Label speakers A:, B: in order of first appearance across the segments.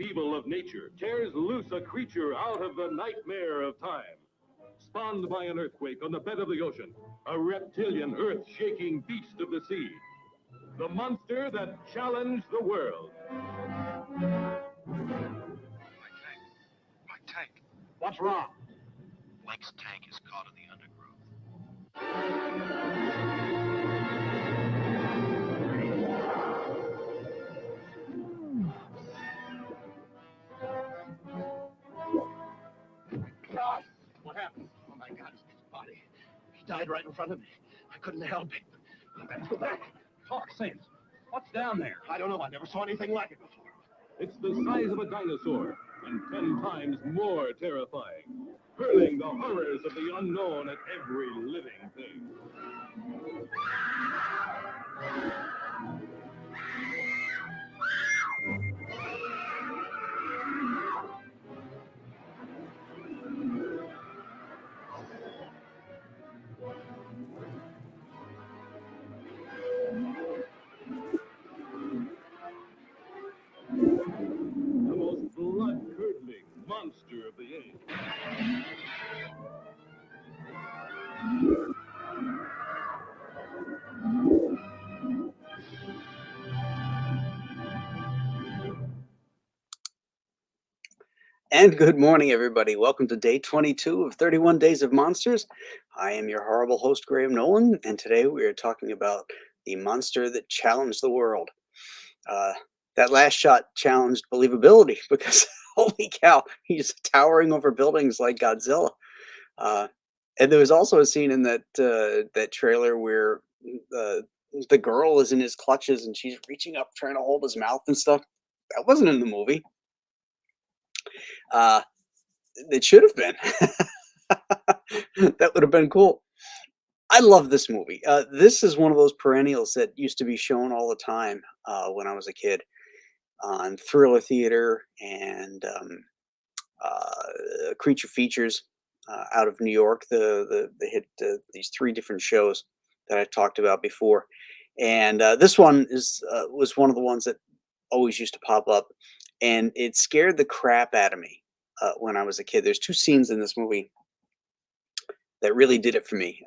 A: upheaval of nature tears loose a creature out of the nightmare of time. Spawned by an earthquake on the bed of the ocean, a reptilian, earth-shaking beast of the sea. The monster that challenged the world.
B: My tank.
A: What's wrong?
B: Blake's tank is caught in the undergrowth.
A: God! What happened?
B: Oh my God, his body. He died right in front of me. I couldn't help it. Let's go back.
A: Talk sense. What's down there?
B: I don't know. I never saw anything like it before.
A: It's the size of a dinosaur, and 10 times more terrifying, hurling the horrors of the unknown at every living thing. The most blood-curdling monster of the age.
C: And good morning, everybody. Welcome to day 22 of 31 Days of Monsters. I am your horrible host, Graham Nolan, and today we are talking about the monster that challenged the world. That last shot challenged believability because, holy cow, he's towering over buildings like Godzilla. And there was also a scene in that trailer where the girl is in his clutches and she's reaching up trying to hold his mouth and stuff. That wasn't in the movie. It should have been. That would have been cool. I love this movie. This is one of those perennials that used to be shown all the time when I was a kid on Thriller Theater and Creature Features out of New York. They hit these 3 different shows that I talked about before, and this one was one of the ones that always used to pop up, and it scared the crap out of me when I was a kid. There's 2 scenes in this movie that really did it for me.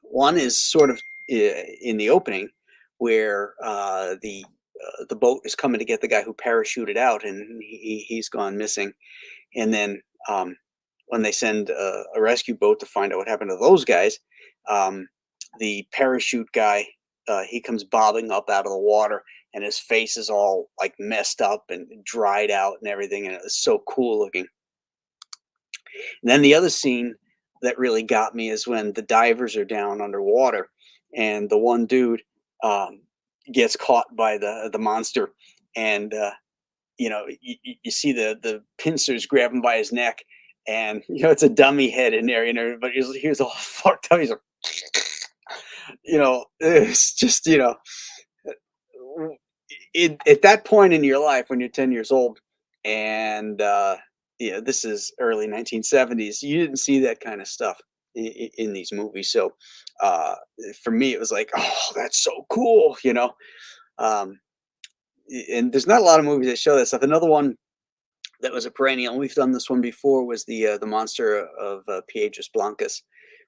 C: One is sort of in the opening where the boat is coming to get the guy who parachuted out, and he's gone missing. And then when they send a rescue boat to find out what happened to those guys, the parachute guy, he comes bobbing up out of the water, and his face is all like messed up and dried out and everything, and it was so cool looking. And then the other scene that really got me is when the divers are down underwater, and the one dude gets caught by the monster, and you see the pincers grab him by his neck, and it's a dummy head in there, and everybody he's all fucked up. He's like, it's just at that point in your life when you're 10 years old, and this is early 1970s, you didn't see that kind of stuff in these movies. So for me, it was like, oh, that's so cool, and there's not a lot of movies that show that stuff. Another one that was a perennial, and we've done this one before, was the monster of Piedras Blancas,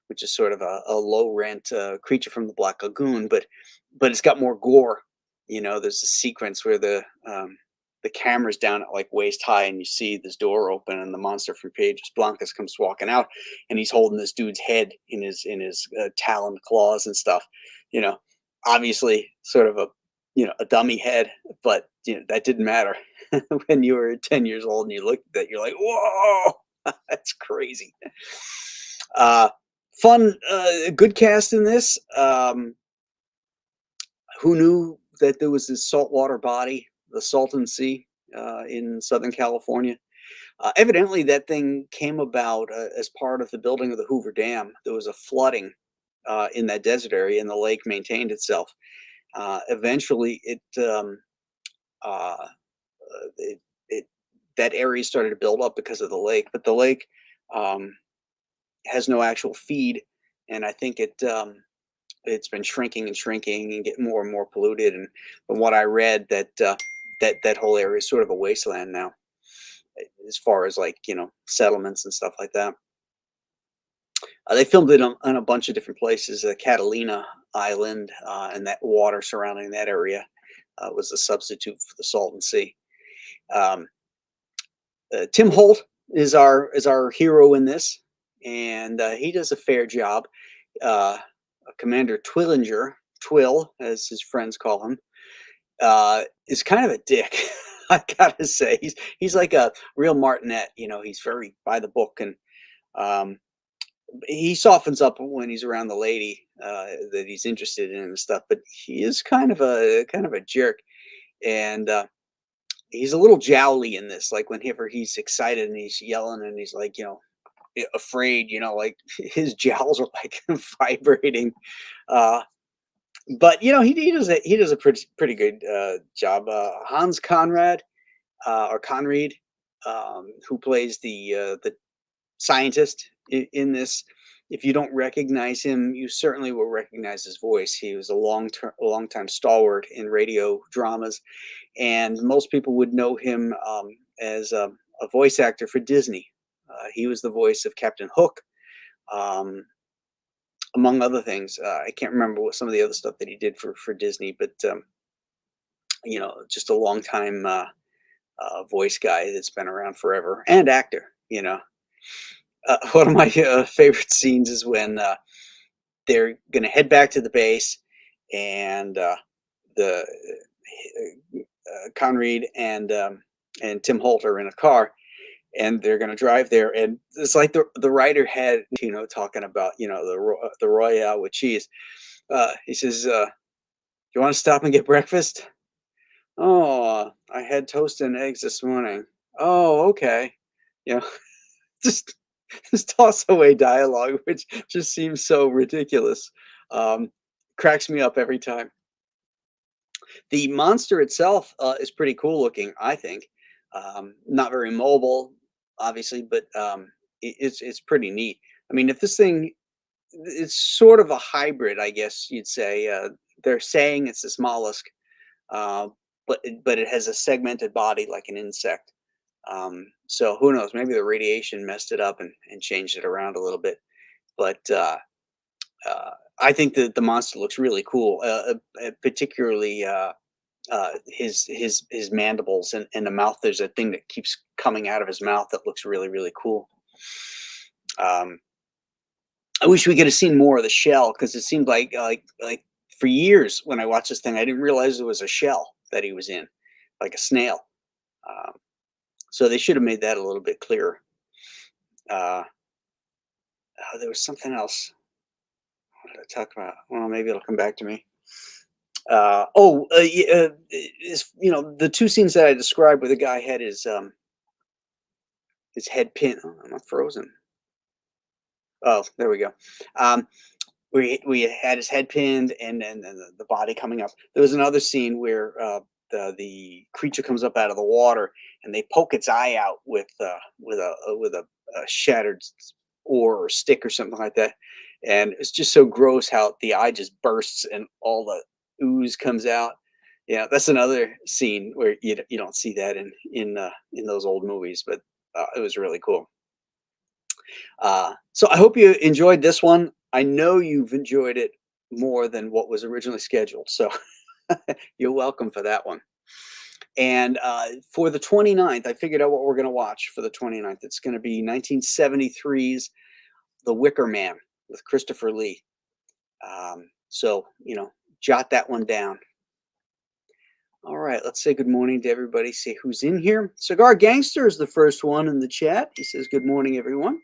C: which is sort of a low rent creature from the Black Lagoon, but it's got more gore. There's a sequence where the camera's down at like waist high, and you see this door open, and the monster from Piedras Blancas comes walking out, and he's holding this dude's head in his taloned claws and stuff. Obviously, sort of a dummy head, but that didn't matter when you were 10 years old and you looked at that. You're like, whoa, that's crazy. Fun, good cast in this. Who knew that there was this saltwater body, the Salton Sea, in Southern California? Evidently, that thing came about as part of the building of the Hoover Dam. There was a flooding in that desert area, and the lake maintained itself. Eventually, that area started to build up because of the lake, but the lake has no actual feed, and I think it's been shrinking and shrinking and getting more and more polluted. And from what I read, that whole area is sort of a wasteland now. as far as like settlements and stuff like that. They filmed it on a bunch of different places. Catalina Island and that water surrounding that area was a substitute for the Salton Sea. Um, Tim Holt is our hero in this, and he does a fair job. Uh, Commander Twillinger, Twill, as his friends call him, is kind of a dick. I gotta say, he's like a real martinet. He's very by the book, and um, he softens up when he's around the lady that he's interested in and stuff. But he is kind of a jerk, and he's a little jowly in this. Like whenever he's excited and he's yelling and he's like, afraid, like his jowls are like vibrating. Uh, but he does a pretty good job. Hans Conrad or Conried, who plays the scientist in this. If you don't recognize him, you certainly will recognize his voice. He was a long time stalwart in radio dramas, and most people would know him as a voice actor for Disney. He was the voice of Captain Hook, um, among other things. I can't remember what some of the other stuff that he did for Disney, but just a long time voice guy that's been around forever and actor. One of my favorite scenes is when they're going to head back to the base, and the Conried and Tim Holt are in a car, and they're going to drive there, and it's like the writer had talking about the Royale with cheese. He says, "You want to stop and get breakfast?" "Oh, I had toast and eggs this morning." "Oh, okay." You know, just toss away dialogue, which just seems so ridiculous. Um, Cracks me up every time. The monster itself is pretty cool looking, I think. Not very mobile, obviously, but it's pretty neat. I mean, if this thing, it's sort of a hybrid, I guess you'd say. They're saying it's this mollusk, uh, but it has a segmented body like an insect. So who knows? Maybe the radiation messed it up and changed it around a little bit. But I think that the monster looks really cool, particularly his mandibles and the mouth. There's a thing that keeps coming out of his mouth that looks really really cool. Um, I wish we could have seen more of the shell, because it seemed like for years when I watched this thing, I didn't realize it was a shell that he was in, like a snail. Um, so they should have made that a little bit clearer. Uh, there was something else. What did I talk about? Well, maybe it'll come back to me. The two scenes that I described where the guy had his head pinned. Oh, I'm not frozen. Oh, there we go. Um, we had his head pinned, and then the body coming up. There was another scene where the creature comes up out of the water, and they poke its eye out with a shattered oar or stick or something like that. And it's just so gross how the eye just bursts and all the ooze comes out. Yeah, that's another scene where you don't see that in those old movies, but it was really cool. So I hope you enjoyed this one. I know you've enjoyed it more than what was originally scheduled, so you're welcome for that one. And for the 29th, I figured out what we're going to watch for the 29th. It's going to be 1973's The Wicker Man with Christopher Lee. So, jot that one down. All right, let's say good morning to everybody. See who's in here. Cigar Gangster is the first one in the chat. He says, good morning, everyone.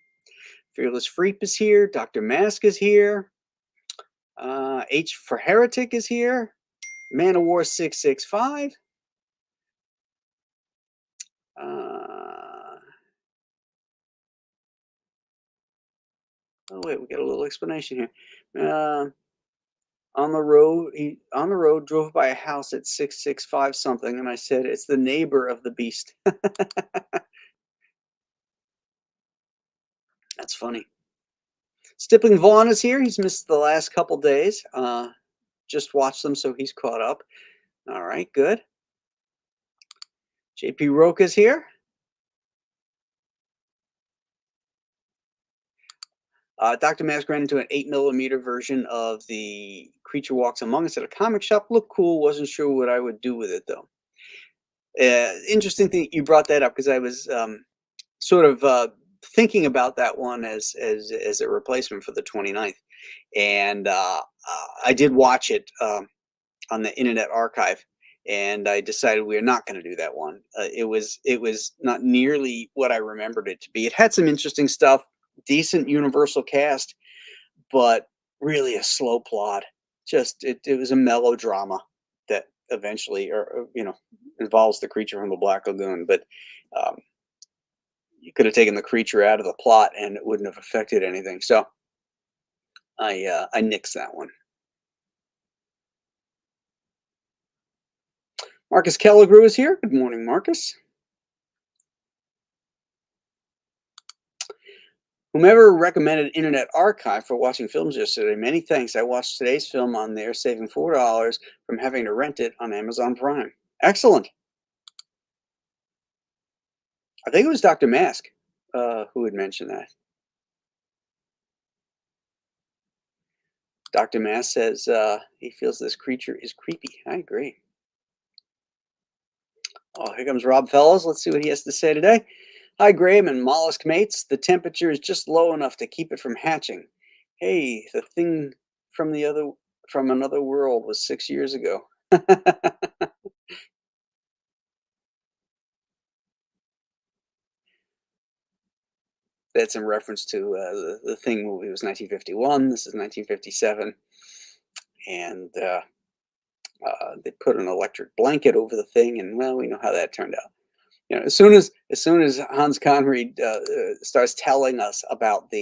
C: Fearless Freep is here. Dr. Mask is here. H for Heretic is here. Man of War 665. Oh wait, we got a little explanation here. On the road, drove by a house at 665 something, and I said it's the neighbor of the beast. That's funny. Stippling Vaughn is here. He's missed the last couple days. Just watched them, so he's caught up. All right, good. JP Roke is here. Dr. Mask ran into an 8 millimeter version of the Creature Walks Among Us at a comic shop. Looked cool. Wasn't sure what I would do with it though. Interesting thing you brought that up because I was sort of thinking about that one as a replacement for the 29th. And I did watch it on the Internet Archive, and I decided we are not going to do that one. It was not nearly what I remembered it to be. It had some interesting stuff, decent universal cast, but really a slow plot. Just it was a melodrama that eventually, or involves the creature from the Black Lagoon. But um, you could have taken the creature out of the plot, and it wouldn't have affected anything. So I nixed that one. Marcus Kelligrew is here. Good morning, Marcus. Whomever recommended Internet Archive for watching films yesterday, many thanks. I watched today's film on there, saving $4 from having to rent it on Amazon Prime. Excellent. I think it was Dr. Mask who had mentioned that. Dr. Mask says he feels this creature is creepy. I agree. Oh, here comes Rob Fellows. Let's see what he has to say today. Hi, Graham and mollusk mates. The temperature is just low enough to keep it from hatching. Hey, the thing from another world was 6 years ago. That's in reference to the Thing movie. It was 1951. This is 1957, and they put an electric blanket over the thing, and well, we know how that turned out. As soon as Hans Conried starts telling us about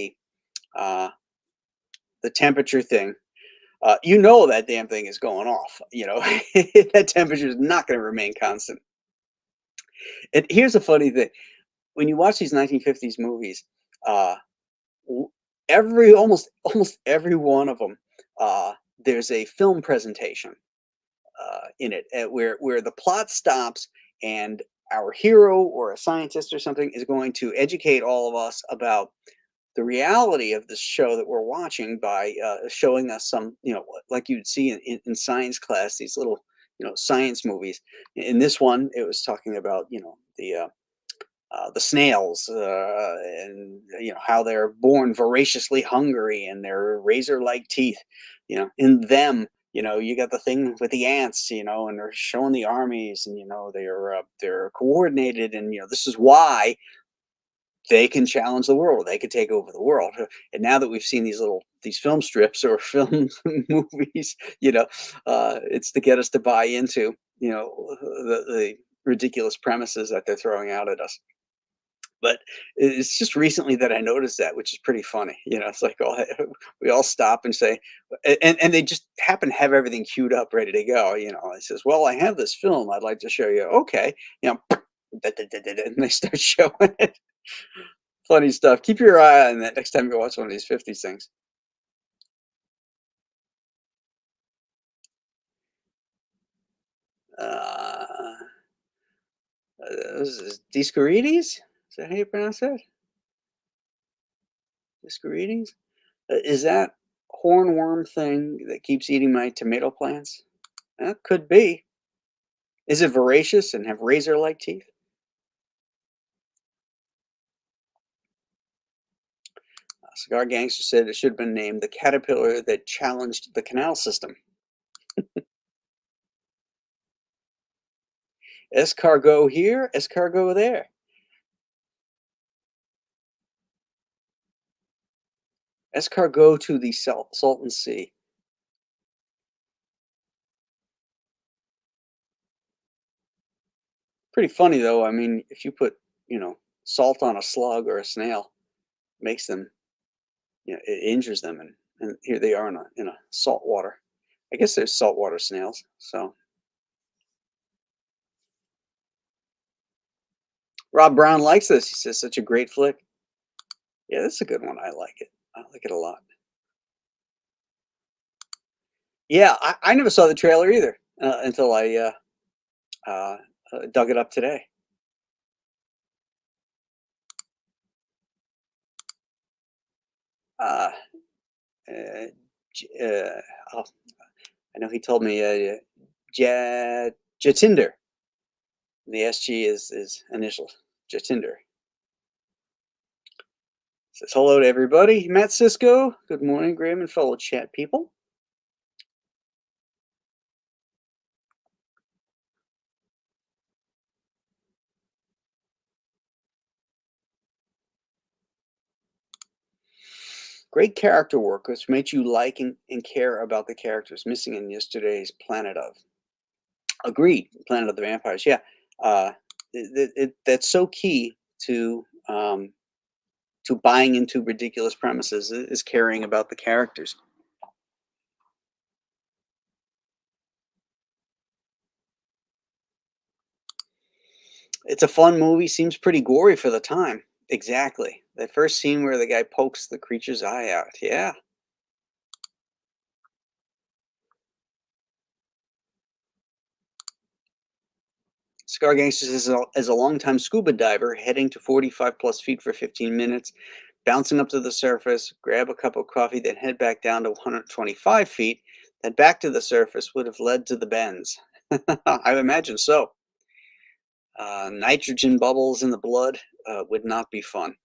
C: uh, the temperature thing, that damn thing is going off. That temperature is not going to remain constant. And here's a funny thing: when you watch these 1950s movies, uh, almost every one of them, there's a film presentation in it where the plot stops and our hero or a scientist or something is going to educate all of us about the reality of this show that we're watching by showing us some, like you'd see in science class, these little, science movies. In this one, it was talking about, the snails and how they're born voraciously hungry and their razor-like teeth. In them, you got the thing with the ants, and they're showing the armies, and they're coordinated, and this is why they can challenge the world. They could take over the world. And now that we've seen these film strips or film movies, it's to get us to buy into the ridiculous premises that they're throwing out at us. But it's just recently that I noticed that, which is pretty funny. It's like we all stop and say, and they just happen to have everything queued up, ready to go. It says, "Well, I have this film I'd like to show you." Okay, and they start showing it. Funny stuff. Keep your eye on that next time you watch one of these 50s things. Uh, this is Discorides? Is that how you pronounce that? Discorides? Is that hornworm thing that keeps eating my tomato plants? Could be. Is it voracious and have razor-like teeth? Cigar Gangster said it should have been named the caterpillar that challenged the canal system. Escargot here, escargot there. Escargot to the Salton Sea. Pretty funny though. I mean, if you put, salt on a slug or a snail, makes them, it injures them, and here they are in a salt water. I guess there's saltwater snails. So Rob Brown likes this. He says such a great flick. Yeah, that's a good one. I like it. I like it a lot. Yeah, I never saw the trailer either until I dug it up today. Uh, uh, oh, I know he told me Jatinder. The SG is initial. Jatinder. Says hello to everybody. Matt Cisco. Good morning, Graham and fellow chat people. Great character work, which makes you like and care about the characters missing in yesterday's Planet of. Agreed. Planet of the Vampires. Yeah. Uh, that's so key to buying into ridiculous premises is caring about the characters. It's a fun movie. Seems pretty gory for the time. Exactly. That first scene where the guy pokes the creature's eye out. Yeah. Scar Gangsters is as a longtime scuba diver heading to 45 plus feet for 15 minutes, bouncing up to the surface, grab a cup of coffee, then head back down to 125 feet, then back to the surface would have led to the bends. I imagine so. Nitrogen bubbles in the blood would not be fun.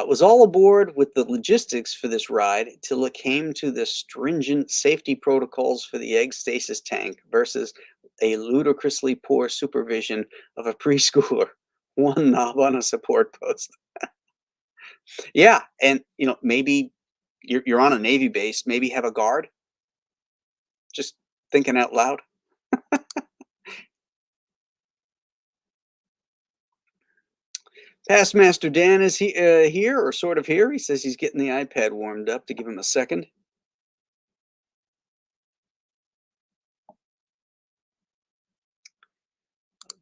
C: Was all aboard with the logistics for this ride till it came to the stringent safety protocols for the egg stasis tank versus a ludicrously poor supervision of a preschooler. One knob on a support post. Yeah, and maybe you're on a Navy base. Maybe have a guard. Just thinking out loud. Past Master Dan is here, or sort of here. He says he's getting the iPad warmed up to give him a second.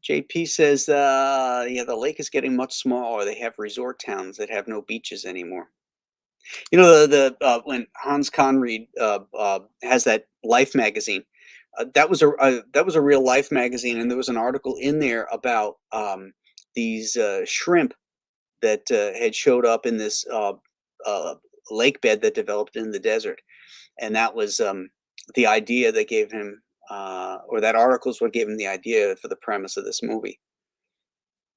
C: JP says, yeah, the lake is getting much smaller. They have resort towns that have no beaches anymore. You know, when Hans Conried has that Life magazine, that was a real Life magazine, and there was an article in there about these shrimp that had showed up in this uh, lake bed that developed in the desert, and that was the idea that gave him, or that article is what gave him the idea for the premise of this movie.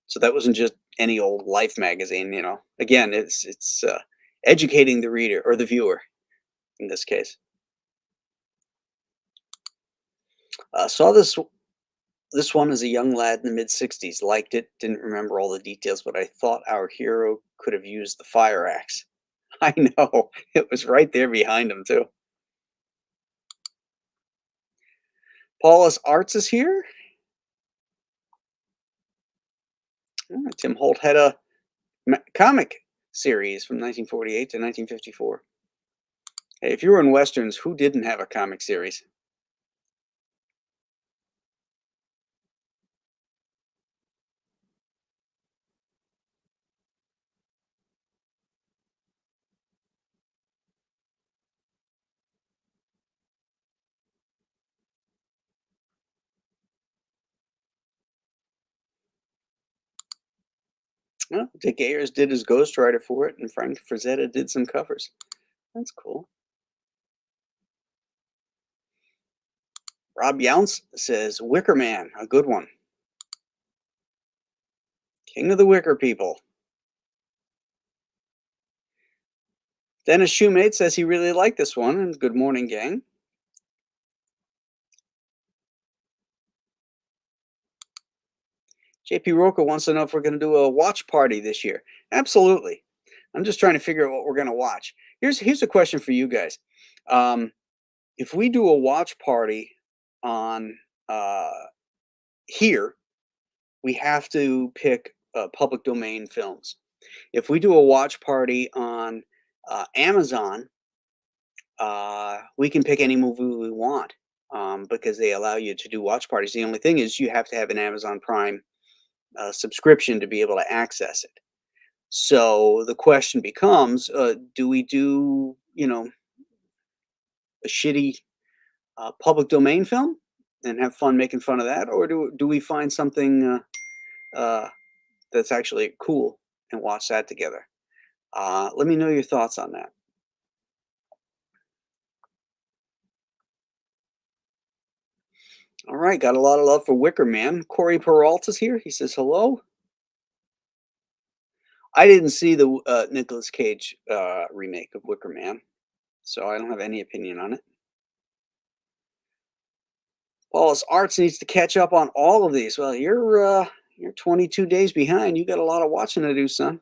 C: So that wasn't just any old Life magazine, you know. Again, it's educating the reader or the viewer in this case. Saw this one as a young lad in the mid '60s. Liked it. Didn't remember all the details, but I thought our hero could have used the fire axe. I know it was right there behind him too. Paulus Arts is here. Tim Holt had a comic series from 1948 to 1954. Hey, if you were in westerns, who didn't have a comic series? Well, Dick Ayers did his ghostwriter for it, and Frank Frazetta did some covers. That's cool. Rob Younce says Wicker Man, a good one. King of the Wicker People. Dennis Shoemate says he really liked this one, and good morning, gang. JP Roker wants to know if we're going to do a watch party this year. Absolutely. I'm just trying to figure out what we're going to watch. Here's a question for you guys. If we do a watch party on here, we have to pick public domain films. If we do a watch party on Amazon, we can pick any movie we want because they allow you to do watch parties. The only thing is you have to have an Amazon Prime subscription to be able to access it. So the question becomes, do we do, a shitty public domain film, and have fun making fun of that, or do we find something that's actually cool and watch that together? Let me know your thoughts on that. All right, got a lot of love for Wicker Man. Corey Peralta's here. He says hello. I didn't see the Nicolas Cage remake of Wicker Man, so I don't have any opinion on it. Paulus Arts needs to catch up on all of these. Well, you're 22 days behind. You got a lot of watching to do, son.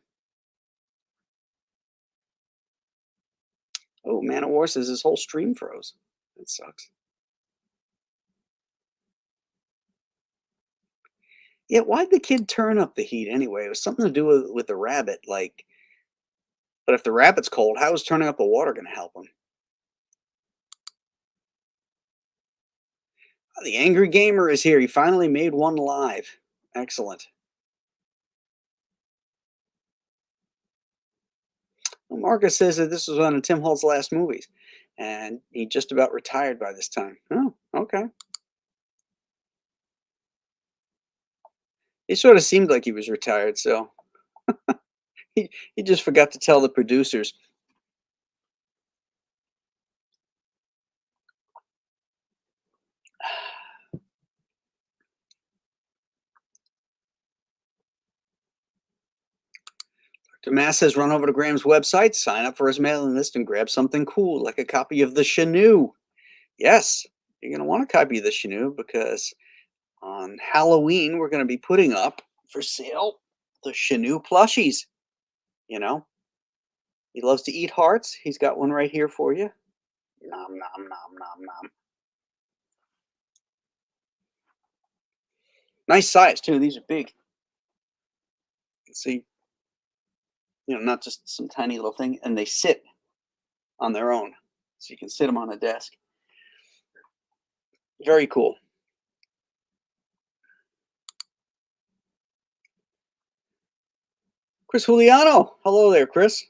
C: Oh, Man of War says his whole stream froze. That sucks. Yeah, why'd the kid turn up the heat anyway? It was something to do with the rabbit. Like, but if the rabbit's cold, how is turning up the water going to help him? The Angry Gamer is here. He finally made one live. Excellent. Well, Marcus says that this was one of Tim Holt's last movies, and he just about retired by this time. Oh, okay. He sort of seemed like he was retired, so he just forgot to tell the producers. Mass says run over to Graham's website, sign up for his mailing list, and grab something cool like a copy of the Chenoo. Yes, you're going to want a copy of the Chenoo because on Halloween we're going to be putting up for sale the Chenoo plushies. You know, he loves to eat hearts. He's got one right here for you. Nom nom nom nom nom. Nice size too. These are big. You can see, not just some tiny little thing, and they sit on their own, so you can sit them on a desk. Very cool. Chris Juliano. Hello there, Chris.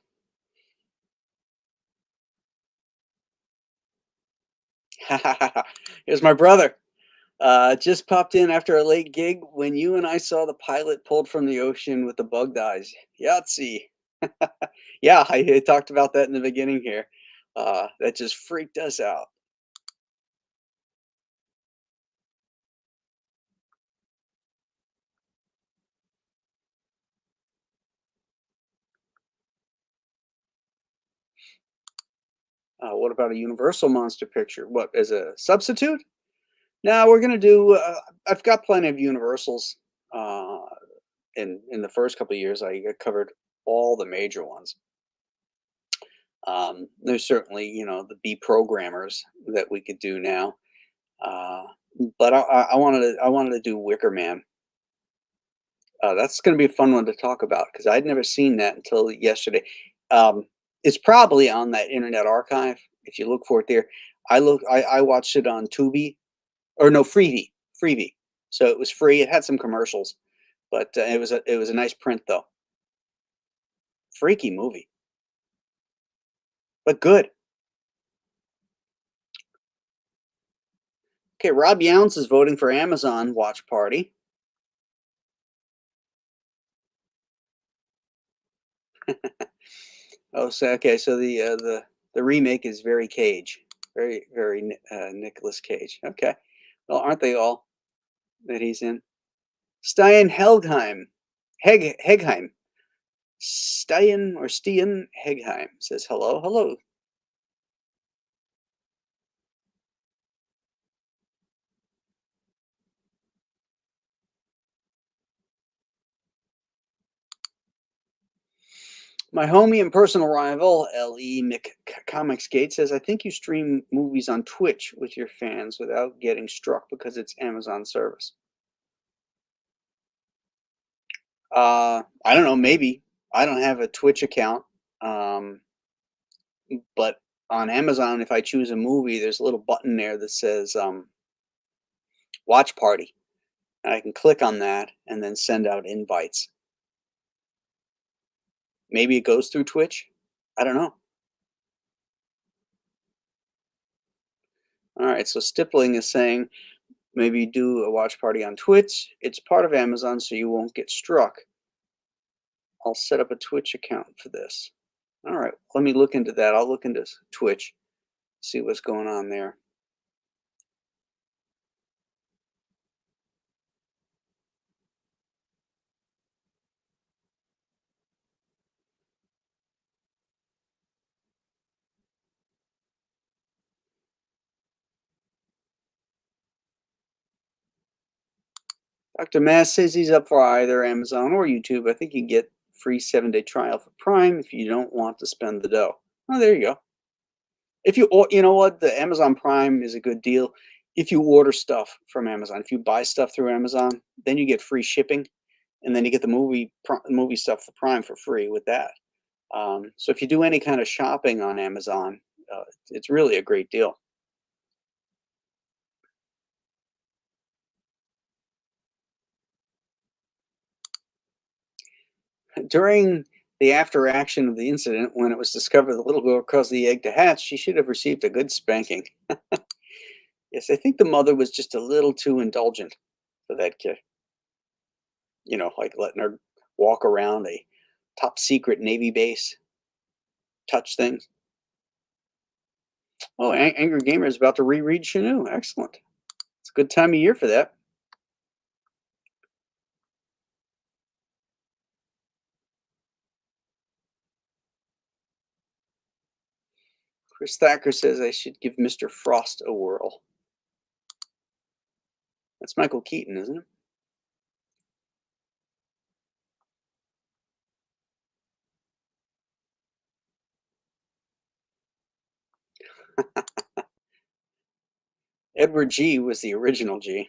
C: Here's my brother. Just popped in after a late gig when you and I saw the pilot pulled from the ocean with the bugged eyes. Yahtzee. Yeah, I talked about that in the beginning here. That just freaked us out. What about a Universal monster picture? What, as a substitute? Now we're gonna do. I've got plenty of Universals. In the first couple of years, I covered all the major ones. There's certainly the B programmers that we could do now, uh, but I wanted to do Wicker Man. That's going to be a fun one to talk about because I'd never seen that until yesterday. Um, it's probably on that Internet Archive. If you look for it there, I watched it on Tubi or no Freebie. So it was free. It had some commercials, but it was a nice print though. Freaky movie, but good. Okay, Rob Younds is voting for Amazon Watch Party. Oh, so okay, so the remake is very Cage, very Nicolas Cage. Okay, well, aren't they all that he's in? Stein Helgheim, Hegheim, Stein Hegheim says hello, hello. My homie and personal rival, L.E. McComicsgate, says, I think you stream movies on Twitch with your fans without getting struck because it's Amazon service. I don't know, maybe. I don't have a Twitch account. But on Amazon, if I choose a movie, there's a little button there that says Watch Party. And I can click on that and then send out invites. Maybe it goes through Twitch. I don't know. All right, so Stippling is saying Maybe do a watch party on Twitch. It's part of Amazon, so you won't get struck. I'll set up a Twitch account for this. All right, let me look into that. I'll look into Twitch, see what's going on there. Dr. Mass says he's up for either Amazon or YouTube. I think you get free 7-day trial for Prime if you don't want to spend the dough. Oh, there you go. If you, you know what, the Amazon Prime is a good deal. If you order stuff from Amazon, if you buy stuff through Amazon, then you get free shipping, and then you get the movie stuff for Prime for free with that. So if you do any kind of shopping on Amazon, it's really a great deal. During the after action of the incident, when it was discovered the little girl caused the egg to hatch, she should have received a good spanking. Yes, I think the mother was just a little too indulgent for that kid. You know, like letting her walk around a top secret Navy base, touch things. Oh, Angry Gamer is about to reread Chanu. Excellent. It's a good time of year for that. Chris Thacker says I should give Mr. Frost a whirl. That's Michael Keaton, isn't it? Edward G was the original G.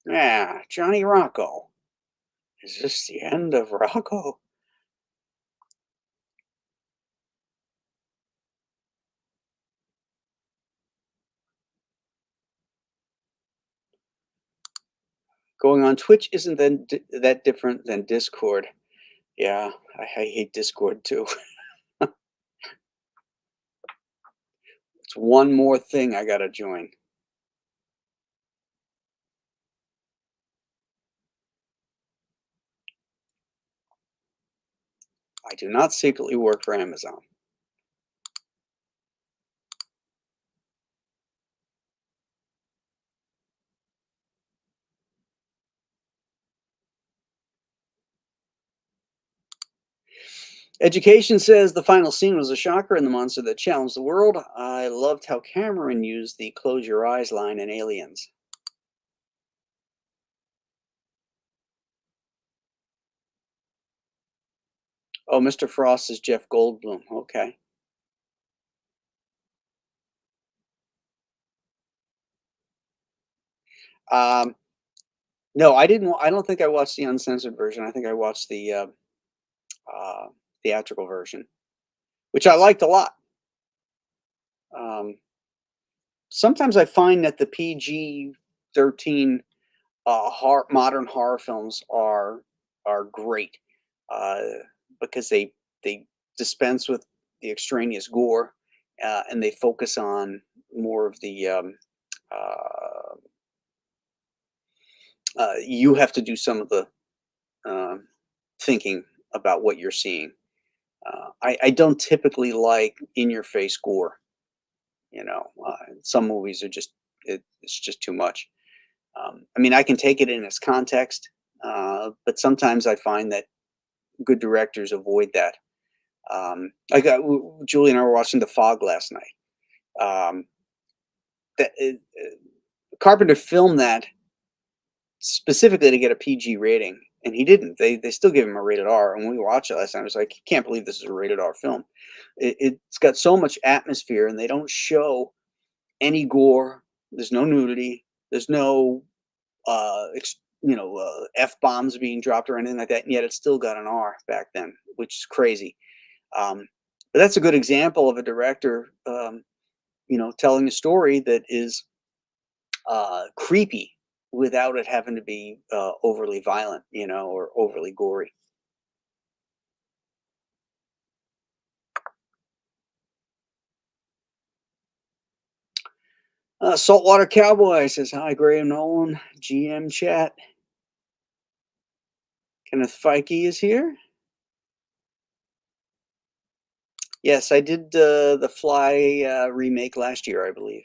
C: Yeah, Johnny Rocco. Is this the end of Rocco? Going on Twitch isn't that different than Discord. Yeah, I hate Discord too. It's one more thing I gotta join. I do not secretly work for Amazon. Education says the final scene was a shocker and the monster that challenged the world. I loved how Cameron used the close your eyes line in Aliens. Oh, Mr. Frost is Jeff Goldblum. Okay. Um, no, I didn't. I don't think I watched the uncensored version. I think I watched the theatrical version, which I liked a lot. Sometimes I find that the PG-13 modern horror films are great uh, because they dispense with the extraneous gore and they focus on more of the uh, you have to do some of the uh, thinking about what you're seeing. I don't typically like in your face gore. You know, some movies are just it's just too much. I mean, I can take it in its context, but sometimes I find that good directors avoid that. Julie and I were watching The Fog last night. Um, Carpenter filmed that specifically to get a PG rating, and he didn't. They still gave him a rated R. And when we watched it last time, I was like, I can't believe this is a rated R film. It's got so much atmosphere, and they don't show any gore. There's no nudity. There's no f bombs being dropped or anything like that. And yet, it still got an R back then, which is crazy. But that's a good example of a director, telling a story that is creepy without it having to be overly violent, or overly gory. Saltwater Cowboy says, hi, Graham Nolan, GM chat. Kenneth Feige is here. Yes, I did the Fly remake last year, I believe.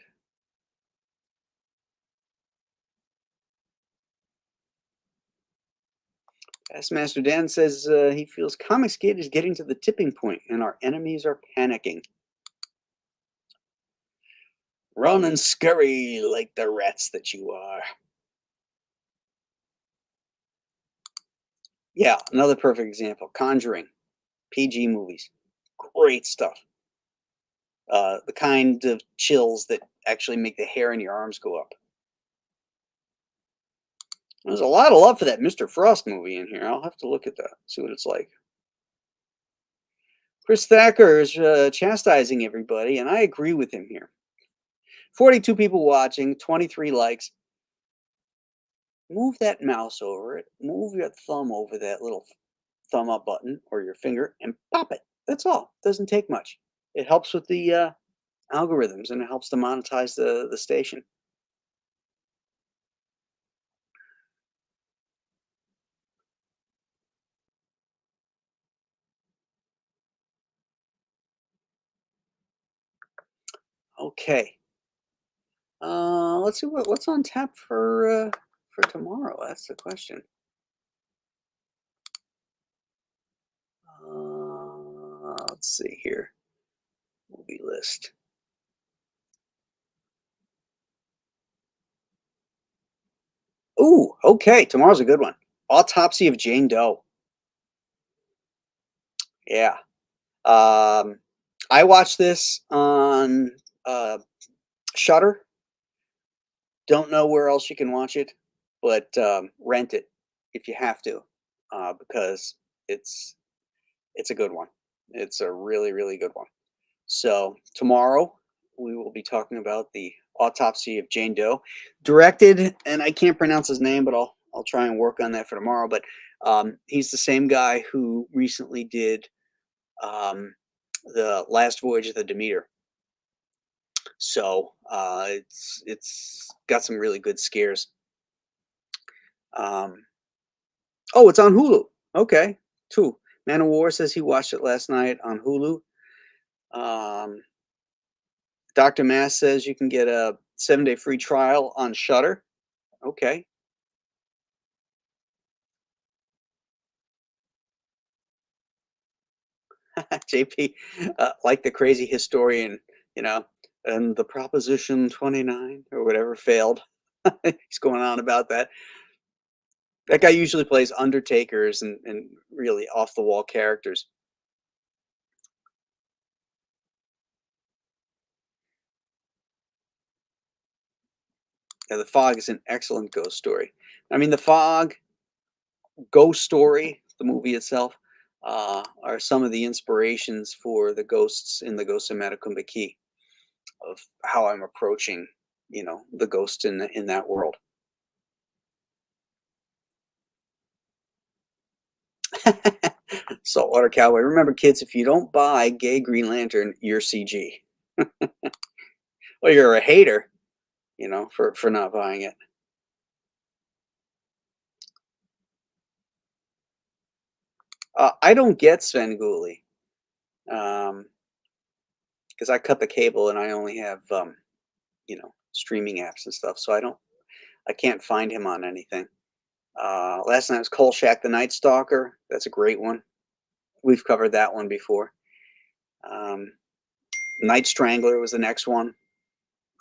C: Master Dan says he feels Comicsgate is getting to the tipping point and our enemies are panicking. Run and scurry like the rats that you are. Yeah, another perfect example. Conjuring, PG movies. Great stuff. The kind of chills that actually make the hair in your arms go up. There's a lot of love for that Mr. Frost movie in here. I'll have to look at that, see what it's like. Chris Thacker is chastising everybody, and I agree with him here. 42 people watching, 23 likes. Move that mouse over it. Move your thumb over that little thumb up button or your finger and pop it. That's all. Doesn't take much. It helps with the algorithms and it helps to monetize the station. Okay. Let's see what's on tap for tomorrow. That's the question. Let's see here. Movie list. Ooh, okay. Tomorrow's a good one. Autopsy of Jane Doe. Yeah. I watched this on Shutter. Don't know where else you can watch it, but rent it if you have to, because it's it's a good one. It's a really, really good one. So tomorrow we will be talking about the autopsy of Jane Doe, directed, and I can't pronounce his name, but I'll try and work on that for tomorrow. But he's the same guy who recently did um, the Last Voyage of the Demeter. So it's got some really good scares. Oh, it's on Hulu. Okay, two. Man of War says he watched it last night on Hulu. Dr. Mass says you can get a 7-day free trial on Shutter. Okay. JP, like the crazy historian, you know, and the Proposition 29 or whatever failed. He's going on about that. That guy usually plays undertakers and really off the wall characters. Yeah, The Fog is an excellent ghost story. I mean, The Fog, Ghost Story, the movie itself, are some of the inspirations for the ghosts in the Ghost of Matacumba Key, of how I'm approaching, the ghost in that world. Saltwater Cowboy. Remember, kids, if you don't buy Gay Green Lantern, you're CG. Well, you're a hater, for not buying it. I don't get Svengoolie because I cut the cable and I only have streaming apps and stuff, so I can't find him on anything. Last night was Kolchak the Night Stalker. That's a great one. We've covered that one before. Night Strangler was the next one.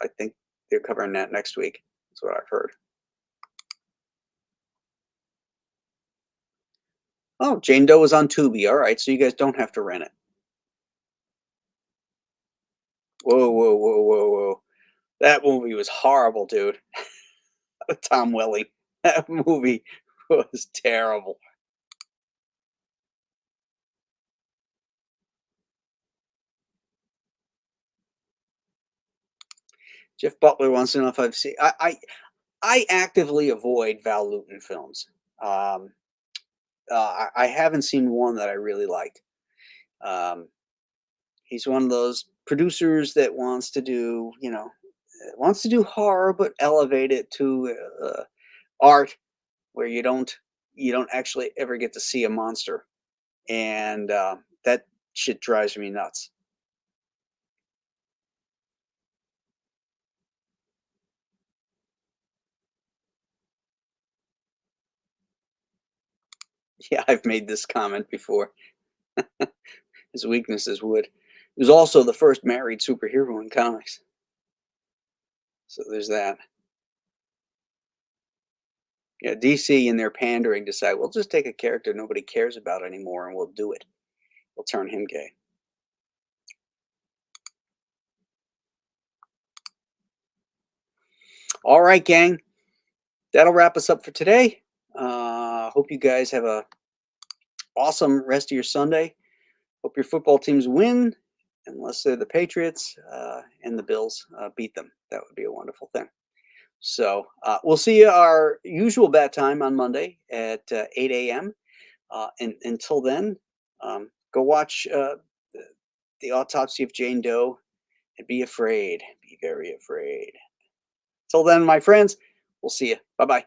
C: I think they're covering that next week. That's what I've heard. Oh, Jane Doe was on Tubi. All right, so you guys don't have to rent it. Whoa, whoa, whoa, whoa, whoa. That movie was horrible, dude. Tom Welling. That movie was terrible. Jeff Butler wants to know if I've seen. I actively avoid Val Lewton films. I haven't seen one that I really liked. He's one of those producers that wants to do, wants to do horror, but elevate it to art where you don't actually ever get to see a monster, and that shit drives me nuts. Yeah, I've made this comment before. His weakness is wood. He was also the first married superhero in comics. So there's that. Yeah, DC in their pandering decide we'll just take a character nobody cares about anymore and we'll do it. We'll turn him gay. All right, gang. That'll wrap us up for today. Hope you guys have a awesome rest of your Sunday. Hope your football teams win, unless they're the Patriots and the Bills beat them. That would be a wonderful thing. So we'll see you our usual bat time on Monday at 8 a.m. And until then, go watch the Autopsy of Jane Doe and be afraid. Be very afraid. Till then, my friends, we'll see you. Bye-bye.